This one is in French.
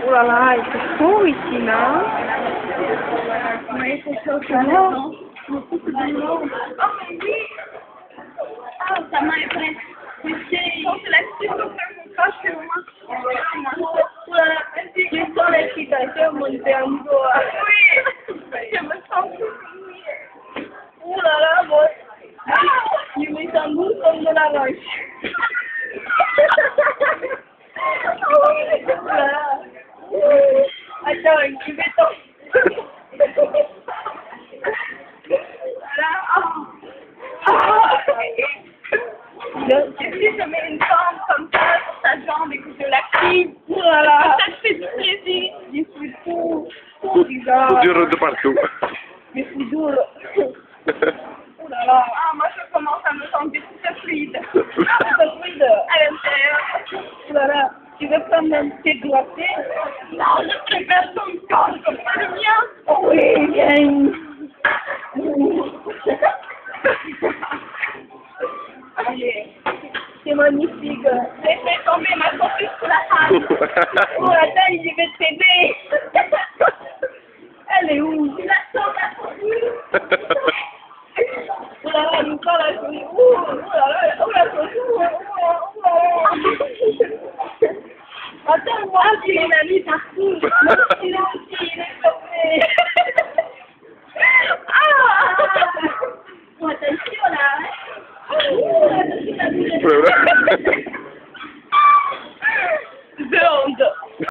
Oh là là, il fait chaud ici, non? Oui, c'est chaud. Alors? Oh, mais oui! Ah, ça m'impressionne. Mais c'est là-dessus, donc mon corps, c'est moi. Voilà, j'ai sans l'excitation, mon cerveau. Oui! Je me sens souffrir. Oh là là, moi. Je me sens doux comme de la roche. Voilà. Attends, je vais tomber. Voilà. Si je mets une jambe comme ça sur ta jambe et que je l'active, voilà. Ça te fait du plaisir. Je suis tout bizarre. Tout dur de partout. Je suis dur. Oh là là. Ah, moi je commence à me sentir tout fluide. Tout fluide à l'intérieur. Oh là là. Tu veux prendre un thé glacé? Non, je préfère ton corps comme ça le mien. Oh oui, viens. Allez. C'est magnifique. J'ai fait tomber ma copine sur la table. Oh, attends, je vais t'aider. Elle est où? Tu la sors, la copine. Oh là là, Lucas, la copine. Oh là là, oh la copine. Attends, moi, j'ai une amie partout. Moi, il est tombé.